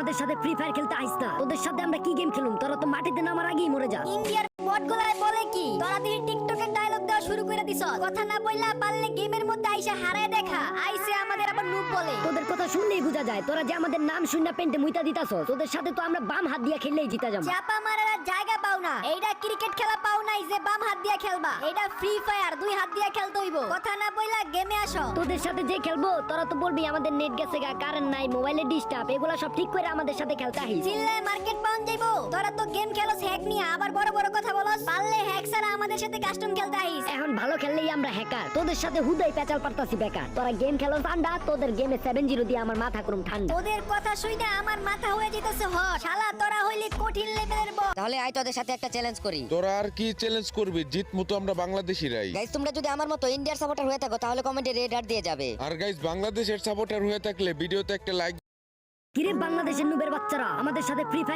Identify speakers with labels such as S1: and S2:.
S1: আমাদের সাথে free fire খেলতে আইস না। তোদের সাথে আমরা কি গেম খেলুম? তোরা তো মাটিতে নামার আগেই মরে যা।
S2: ইন্ডিয়ার বটগুলাই বলে কি তোরা দিন টিকটকের ডায়লগ দেওয়া শুরু করে দিছ। কথা না বললা পারলে গেমের মধ্যে আইসা হারায় দেখা। আইসে আমাদের আবার নুব বলে।
S1: তোদের কথা শুনলেই বোঝা যায় তোরা যে আমাদের নাম শুননা পেন্টে মুইতা দিতাছ। তোদের সাথে তো আমরা বাম হাত দিয়া খেললেই জিতা যাবো।
S2: চাপা মারার আর জায়গা পাও না। এইটা ক্রিকেট খেলা পাও নাই যে বাম হাত দিয়া খেলবা। এইটা ফ্রি ফায়ার দুই হাত দিয়া খেলতে হইব। কথা না বললা গেমে আসো।
S1: তোদের সাথে যে খেলবো তোরা তো বলবি আমাদের নেট গেছে গা, কারেন্ট নাই, মোবাইলে ডিস্টার্ব, এগুলা সব ঠিক করে আমাদের সাথে খেলতে আইস।
S2: চিল্লায় মার্কেট পাউন যাইবো। তোরা তো গেম খেলোস হ্যাক নিয়ে, আবার বড় বড় কথা বলস। পারলে হ্যাক ছাড়া আমাদের সাথে কাস্টম খেলতে আইস।
S1: এখন ভালো খেললেই আমরা হ্যাকার। তোদের সাথে হুদাই পেঁচাল পারতাছি বেকার। তোরা গেম খেলো ঠান্ডা, তোদের গেমে 7-0 দিয়ে আমার মাথা করুম ঠান্ডা।
S2: তোদের কথা শুনে আমার মাথা হয়ে যেতেছে হট। শালা তোরা হইলি কঠিন লেভেলের বস।
S3: তাহলে আই তোদের সাথে একটা চ্যালেঞ্জ করি।
S4: তোরা আর কি চ্যালেঞ্জ করবি? জিতমু তো আমরা বাংলাদেশিরাই।
S3: গাইস তোমরা যদি আমার মতো ইন্ডিয়ার সাপোর্টার হয়ে থাকো তাহলে কমেন্টে রেড হার্ট দিয়ে যাবে।
S4: আর গাইস বাংলাদেশের সাপোর্টার হয়ে থাকলে ভিডিওতে একটা লাইক।
S1: কিরে বাংলাদেশের নুবের বাচ্চারা, আমাদের সাথে ফ্রি